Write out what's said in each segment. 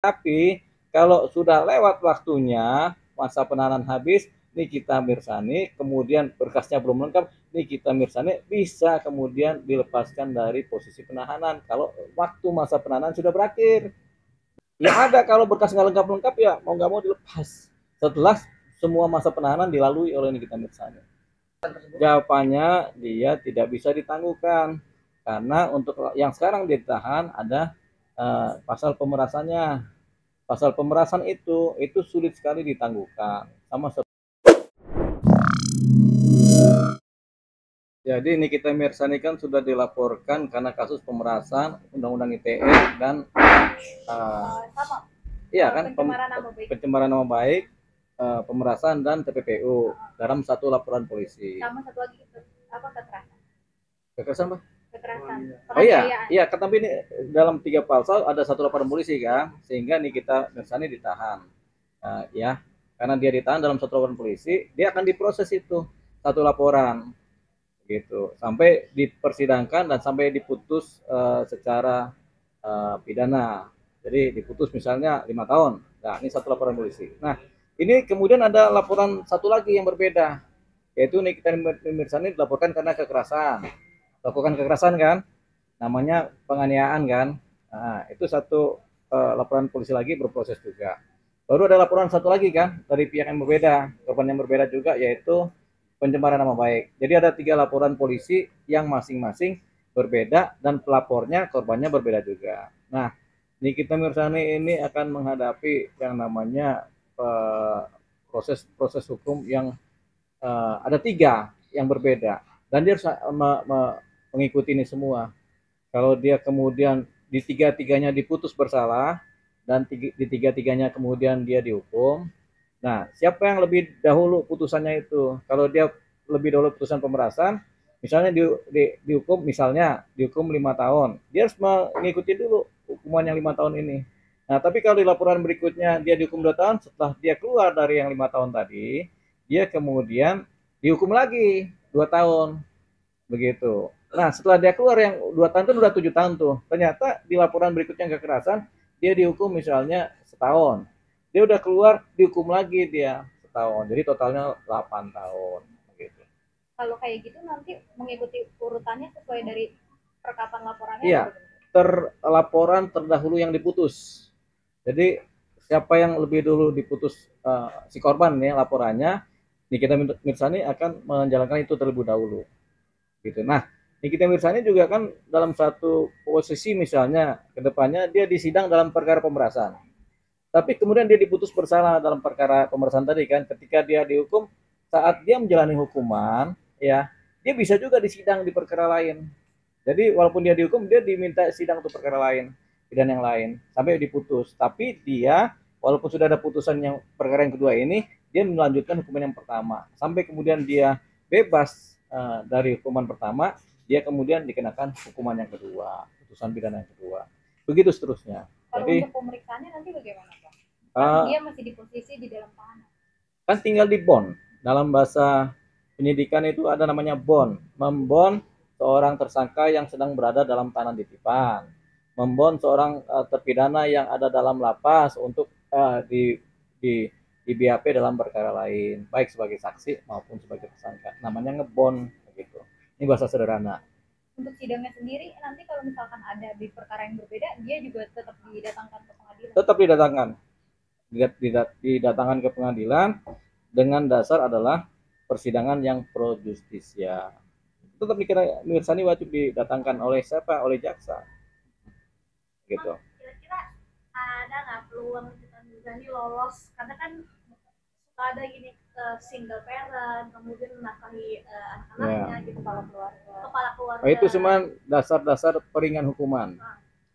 Tapi kalau sudah lewat waktunya, masa penahanan habis, Nikita Mirzani, kemudian berkasnya belum lengkap, Nikita Mirzani bisa kemudian dilepaskan dari posisi penahanan kalau waktu masa penahanan sudah berakhir. Yang ada kalau berkas nggak lengkap-lengkap ya mau nggak mau dilepas setelah semua masa penahanan dilalui oleh Nikita Mirzani. Jawabannya dia tidak bisa ditangguhkan karena untuk yang sekarang ditahan ada pasal pemerasannya. Pasal pemerasan itu sulit sekali ditangguhkan sama. Jadi Nikita Mirzani kan sudah dilaporkan karena kasus pemerasan Undang-Undang ITE dan iya kan pencemaran nama baik, pemerasan dan TPPU dalam satu laporan polisi. Sama satu lagi itu apa, kekerasan? Kekerasan apa? Kekerasan. Oh iya, tapi ini dalam 3 pasal ada satu laporan polisi kan, sehingga Nikita Mirzani ditahan. Ya, karena dia ditahan dalam satu laporan polisi, dia akan diproses itu satu laporan gitu sampai dipersidangkan dan sampai diputus secara pidana. Jadi diputus misalnya 5 tahun. Nah, ini satu laporan polisi. Nah, ini kemudian ada laporan satu lagi yang berbeda, yaitu Nikita Mirzani dilaporkan karena kekerasan. Lakukan kekerasan kan, namanya penganiayaan kan. Nah, itu satu laporan polisi lagi berproses juga. Baru ada laporan satu lagi kan dari pihak yang berbeda, korban yang berbeda juga, yaitu pencemaran nama baik. Jadi ada 3 laporan polisi yang masing-masing berbeda dan pelapornya korbannya berbeda juga. Nah, Nikita Mirzani ini akan menghadapi yang namanya proses hukum yang ada 3 yang berbeda dan dia harus mengikuti ini semua. Kalau dia kemudian di tiga-tiganya diputus bersalah dan di tiga-tiganya kemudian dia dihukum, nah siapa yang lebih dahulu putusannya itu? Kalau dia lebih dahulu putusan pemerasan, misalnya dihukum 5 tahun, dia harus mengikuti dulu hukuman yang 5 tahun ini. Nah, tapi kalau di laporan berikutnya dia dihukum 2 tahun, setelah dia keluar dari yang 5 tahun tadi, dia kemudian dihukum lagi 2 tahun, begitu. Nah, setelah dia keluar yang 2 tahun itu udah 7 tahun tuh. Ternyata di laporan berikutnya kekerasan dia dihukum misalnya setahun. Dia udah keluar dihukum lagi dia setahun. Jadi totalnya 8 tahun. Begitu. Kalau kayak gitu nanti mengikuti urutannya sesuai dari perkataan laporannya. Iya, laporan terdahulu yang diputus. Jadi siapa yang lebih dulu diputus si korban ya laporannya, Nikita Mirzani akan menjalankan itu terlebih dahulu. Gitu. Nah, Nikita Mirzani juga kan dalam satu posisi misalnya kedepannya dia disidang dalam perkara pemerasan. Tapi kemudian dia diputus bersalah dalam perkara pemerasan tadi kan, ketika dia dihukum saat dia menjalani hukuman, ya dia bisa juga disidang di perkara lain. Jadi walaupun dia dihukum, dia diminta sidang untuk perkara lain, pidana yang lain, sampai diputus. Tapi dia, walaupun sudah ada putusan yang perkara yang kedua ini, dia melanjutkan hukuman yang pertama. Sampai kemudian dia bebas dari hukuman pertama, dia kemudian dikenakan hukuman yang kedua, putusan pidana yang kedua. Begitu seterusnya. Kalau jadi untuk pemeriksaannya nanti bagaimana, Pak? Kan dia masih di posisi di dalam tahanan. Kan tinggal di bond. Dalam bahasa penyidikan itu ada namanya bond. Membond seorang tersangka yang sedang berada dalam tahanan titipan. Membond seorang terpidana yang ada dalam lapas untuk di BAP dalam perkara lain, baik sebagai saksi maupun sebagai tersangka. Namanya ngebond begitu. Ini bahasa sederhana. Untuk sidangnya sendiri nanti kalau misalkan ada di perkara yang berbeda, dia juga tetap didatangkan ke pengadilan. Tetap didatangkan ke pengadilan dengan dasar adalah persidangan yang pro justisia. Tetap dikira Mirzani wajib didatangkan oleh siapa? Oleh jaksa. Gitu. Kira-kira ada nggak peluang Mirzani lolos? Karena kan suka ada gini single parent, kemudian menafkahi anak-anaknya gitu, kepala keluarga. Itu cuma dasar-dasar peringan hukuman.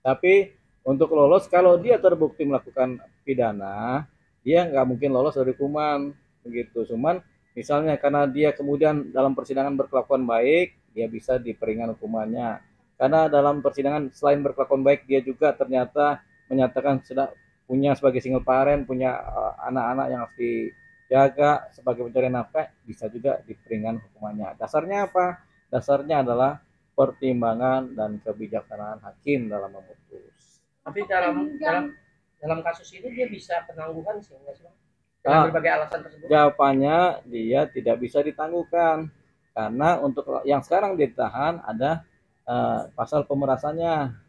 Tapi untuk lolos, kalau dia terbukti melakukan pidana, dia nggak mungkin lolos dari hukuman begitu. Cuman misalnya karena dia kemudian dalam persidangan berkelakuan baik, dia bisa diperingan hukumannya. Karena dalam persidangan selain berkelakuan baik, dia juga ternyata menyatakan sudah punya sebagai single parent, punya anak-anak yang harus dijaga sebagai pencari nafkah, bisa juga diperingan hukumannya. Dasarnya apa? Dasarnya adalah pertimbangan dan kebijaksanaan hakim dalam memutus. Tapi dalam dalam kasus ini dia bisa penangguhan sih nggak sih Bang? Dengan berbagai alasan tersebut. Jawabannya dia tidak bisa ditangguhkan karena untuk yang sekarang ditahan ada pasal pemerasannya.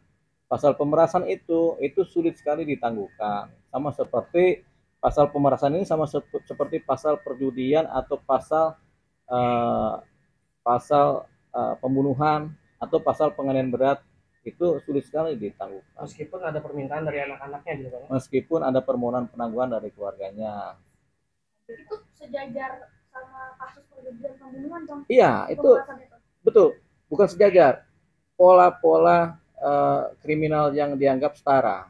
Pasal pemerasan itu sulit sekali ditangguhkan. Sama seperti pasal pemerasan ini sama seperti pasal perjudian atau uh, pasal pembunuhan atau pasal penganiayaan berat itu sulit sekali ditangguhkan. Meskipun ada permintaan dari anak-anaknya gitu kan? Meskipun ada permohonan penangguhan dari keluarganya. Itu sejajar sama kasus perjudian pembunuhan dong? Iya, itu betul, bukan sejajar. Pola-pola kriminal yang dianggap setara.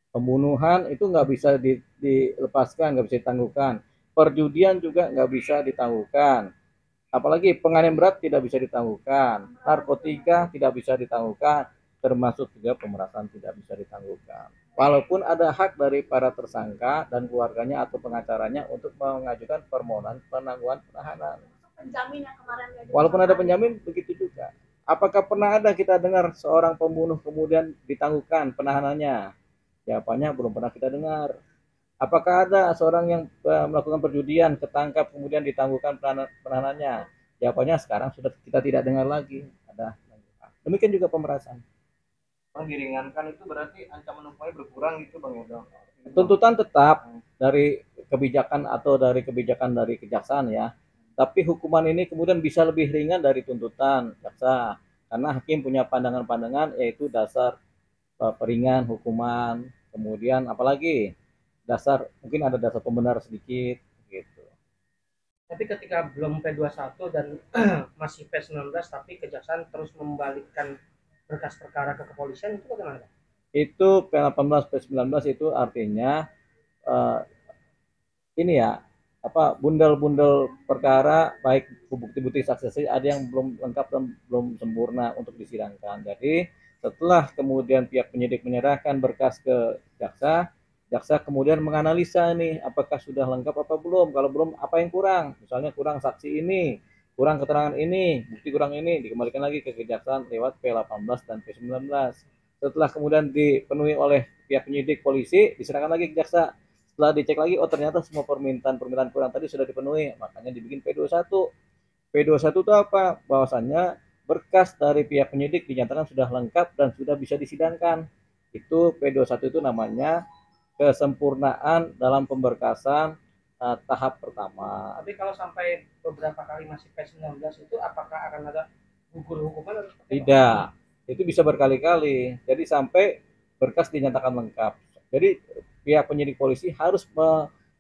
Pembunuhan itu nggak bisa dilepaskan, nggak bisa ditangguhkan. Perjudian juga nggak bisa ditangguhkan. Apalagi penganiayaan berat tidak bisa ditangguhkan. Narkotika tidak bisa ditangguhkan. Termasuk juga pemerasan tidak bisa ditangguhkan. Walaupun ada hak dari para tersangka dan keluarganya atau pengacaranya untuk mengajukan permohonan penangguhan penahanan. Penjamin yang kemarin. Walaupun ada penjamin, begitu juga. Apakah pernah ada kita dengar seorang pembunuh kemudian ditangguhkan penahanannya? Jawabannya belum pernah kita dengar. Apakah ada seorang yang melakukan perjudian ketangkap kemudian ditangguhkan penahanannya? Jawabannya sekarang sudah kita tidak dengar lagi. Ada. Demikian juga pemerasan. Diringankan itu berarti ancaman hukumnya berkurang gitu Bang Edo. Tuntutan tetap dari kebijakan atau dari kebijakan dari kejaksaan ya. Tapi hukuman ini kemudian bisa lebih ringan dari tuntutan jaksa karena hakim punya pandangan-pandangan yaitu dasar peringan hukuman, kemudian apalagi dasar mungkin ada dasar pembenar sedikit gitu. Tapi ketika belum P21 dan masih P19 tapi kejaksaan terus membalikkan berkas perkara ke kepolisian itu bagaimana? Itu P18 P19 itu artinya ini ya apa bundel-bundel perkara baik bukti-bukti saksi ada yang belum lengkap dan belum sempurna untuk disidangkan. Jadi setelah kemudian pihak penyidik menyerahkan berkas ke jaksa, jaksa kemudian menganalisa nih apakah sudah lengkap apa belum. Kalau belum apa yang kurang? Misalnya kurang saksi ini, kurang keterangan ini, bukti kurang ini, dikembalikan lagi ke kejaksaan lewat P18 dan P19. Setelah kemudian dipenuhi oleh pihak penyidik polisi, diserahkan lagi ke jaksa. Setelah dicek lagi, oh ternyata semua permintaan kurang tadi sudah dipenuhi, makanya dibikin P21. P21 itu apa? Bahwasannya berkas dari pihak penyidik dinyatakan sudah lengkap dan sudah bisa disidangkan. Itu P21 itu namanya kesempurnaan dalam pemberkasan tahap pertama. Tapi kalau sampai beberapa kali masih P19 itu apakah akan ada gugur hukuman? Tidak, itu bisa berkali-kali. Jadi sampai berkas dinyatakan lengkap. Jadi pihak penyidik polisi harus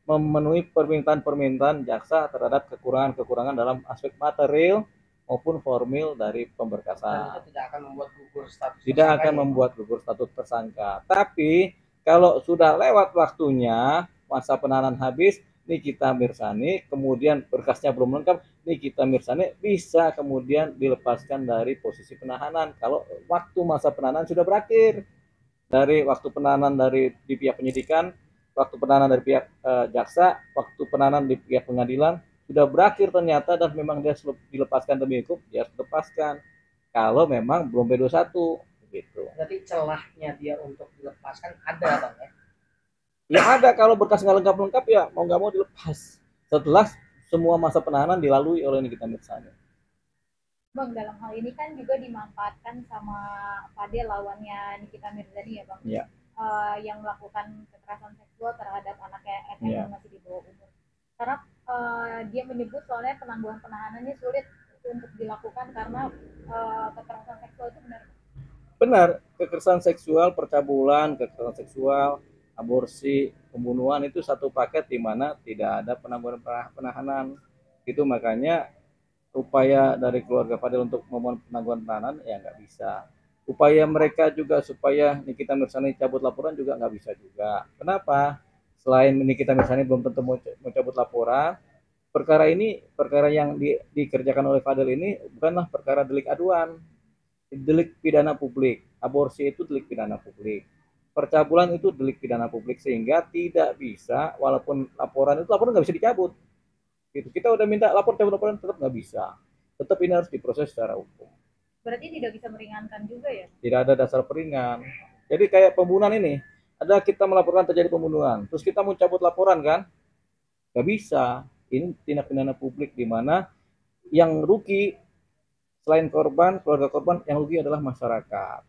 memenuhi permintaan-permintaan jaksa terhadap kekurangan-kekurangan dalam aspek material maupun formil dari pemberkasan. Tidak akan membuat gugur status tersangka. Tidak akan membuat gugur status tersangka. Tapi kalau sudah lewat waktunya, masa penahanan habis, Nikita Mirzani, kemudian berkasnya belum lengkap, Nikita Mirzani bisa kemudian dilepaskan dari posisi penahanan kalau waktu masa penahanan sudah berakhir. Dari waktu penahanan dari di pihak penyidikan, waktu penahanan dari pihak jaksa, waktu penahanan di pihak pengadilan sudah berakhir ternyata dan memang dia dilepaskan demi hukum, dia harus dilepaskan. Kalau memang belum P21 gitu. Berarti celahnya dia untuk dilepaskan ada Bang ya? Ya ada, kalau berkas nggak lengkap ya mau nggak mau dilepas setelah semua masa penahanan dilalui oleh Nikita Mirzani. Bang, dalam hal ini kan juga dimanfaatkan sama Fadel lawannya Nikita Mirzani ya Bang? Iya. Yang melakukan kekerasan seksual terhadap anaknya SM yang masih di bawah umur. Karena dia menyebut soalnya penangguhan penahanannya sulit untuk dilakukan karena kekerasan seksual itu benar. Benar, kekerasan seksual, percabulan, kekerasan seksual, aborsi, pembunuhan itu satu paket di mana tidak ada penangguhan penahanan. Itu makanya upaya dari keluarga Fadel untuk memohon penangguhan penahanan ya nggak bisa. Upaya mereka juga supaya Nikita Mirzani cabut laporan juga nggak bisa juga. Kenapa? Selain Nikita Mirzani belum tentu mau cabut laporan, perkara ini, perkara yang dikerjakan oleh Fadel ini bukanlah perkara delik aduan, delik pidana publik. Aborsi itu delik pidana publik. Percabulan itu delik pidana publik sehingga tidak bisa, walaupun laporan nggak bisa dicabut. Gitu. Kita udah minta cabut laporan tetap nggak bisa. Tetap ini harus diproses secara hukum. Berarti tidak bisa meringankan juga ya? Tidak ada dasar peringan. Jadi kayak pembunuhan ini, ada kita melaporkan terjadi pembunuhan, terus kita mau cabut laporan kan? Gak bisa. Ini tindak pidana publik di mana yang rugi selain korban, keluarga korban, yang rugi adalah masyarakat.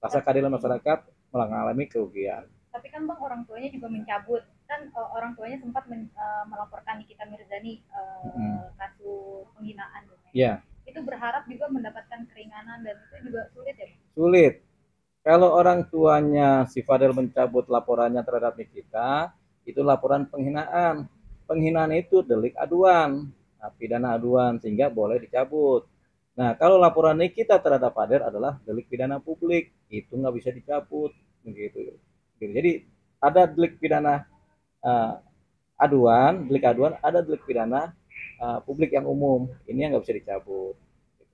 Rasa keadilan masyarakat mengalami kerugian. Tapi kan Bang, orang tuanya juga mencabut kan, orang tuanya sempat melaporkan Nikita Mirzani kasus penghinaan. Ya. Itu berharap juga mendapatkan keringanan dan itu juga sulit ya Bang? Sulit. Kalau orang tuanya si Fadel mencabut laporannya terhadap Nikita, itu laporan penghinaan. Penghinaan itu delik aduan, nah, pidana aduan, sehingga boleh dicabut. Nah, kalau laporan Nikita terhadap Fadel adalah delik pidana publik, itu nggak bisa dicabut, begitu. Jadi ada delik pidana aduan, delik aduan, ada delik pidana publik yang umum, ini yang nggak bisa dicabut.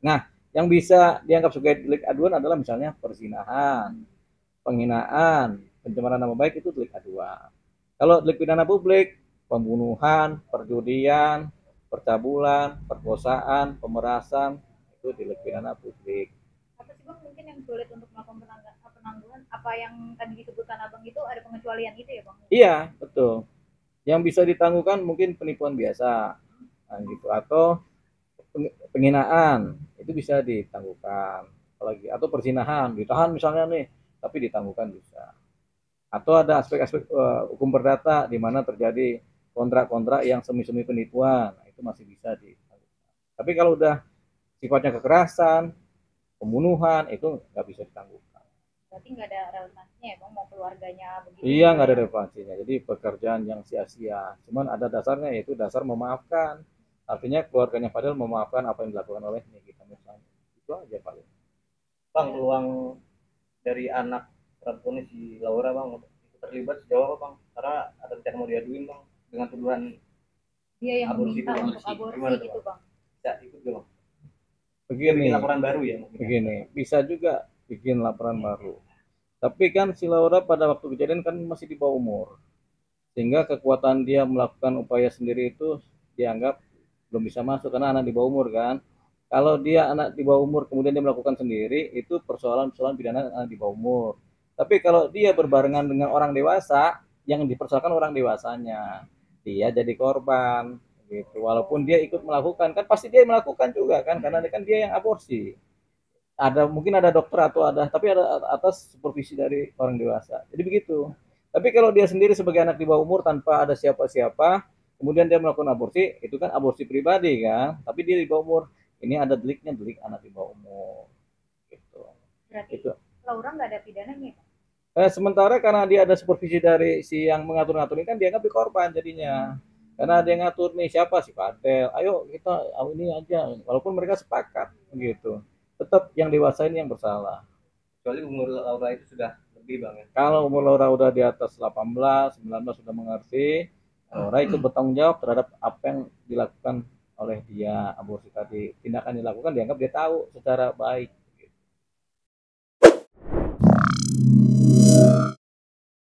Nah, yang bisa dianggap sebagai delik aduan adalah misalnya perzinahan, penghinaan, pencemaran nama baik, itu delik aduan. Kalau delik pidana publik, pembunuhan, perjudian, percabulan, perkosaan, pemerasan, itu delik pidana publik. Apa sih Bang mungkin yang sulit untuk melakukan penangguhan? Apa yang tadi disebutkan Abang itu ada pengecualian itu ya Bang? Iya, betul. Yang bisa ditangguhkan mungkin penipuan biasa, nah, gitu, atau penghinaan itu bisa ditangguhkan, apalagi atau perzinahan ditahan misalnya nih, tapi ditangguhkan bisa. Atau ada aspek-aspek hukum perdata di mana terjadi kontrak-kontrak yang semi-semi penipuan, nah, itu masih bisa ditangguhkan. Tapi kalau udah sifatnya kekerasan, pembunuhan, itu nggak bisa ditangguhkan. Berarti nggak ada relevansinya ya Bang, mau keluarganya begitu? Iya, nggak ada relevansinya. Jadi pekerjaan yang sia-sia. Cuman ada dasarnya, yaitu dasar memaafkan. Artinya keluarganya Fadel memaafkan apa yang dilakukan oleh Nikita Mirzani. Itu aja paling. Bang, peluang dari anak perempuan si Laura Bang untuk terlibat sejauh apa Bang? Karena ada rencana mau diaduin Bang dengan tuduhan dia yang aborsi meminta untuk aborsi gitu Bang. Bisa ikut gak Bang? Begini, bikin laporan baru ya? Begini, bisa juga bikin laporan baru. Tapi kan si Laura pada waktu kejadian kan masih di bawah umur. Sehingga kekuatan dia melakukan upaya sendiri itu dianggap belum bisa masuk karena anak di bawah umur kan. Kalau dia anak di bawah umur kemudian dia melakukan sendiri, itu persoalan-persoalan pidana anak di bawah umur. Tapi kalau dia berbarengan dengan orang dewasa, yang dipersoalkan orang dewasanya, dia jadi korban gitu. Walaupun dia ikut melakukan, kan pasti dia melakukan juga kan, karena kan dia yang aborsi. Mungkin ada dokter atau ada, tapi ada atas supervisi dari orang dewasa. Jadi begitu. Tapi kalau dia sendiri sebagai anak di bawah umur tanpa ada siapa-siapa, kemudian dia melakukan aborsi, itu kan aborsi pribadi kan, tapi dia di bawah umur, ini ada deliknya, delik anak di bawah umur gitu. Berarti itu Laura nggak ada pidananya? sementara karena dia ada supervisi dari si yang mengatur-ngatur ini, kan dianggap di korban jadinya, karena dia ngatur nih siapa, si Fadel, ayo kita ini aja, walaupun mereka sepakat gitu, tetap yang dewasa ini yang bersalah. Kecuali umur Laura itu sudah lebih Bang ya? Kalau umur Laura udah di atas 18, 19 sudah mengerti, Laura ikut bertanggung jawab terhadap apa yang dilakukan oleh dia, aborsi tadi. Tindakan dilakukan dianggap dia tahu secara baik.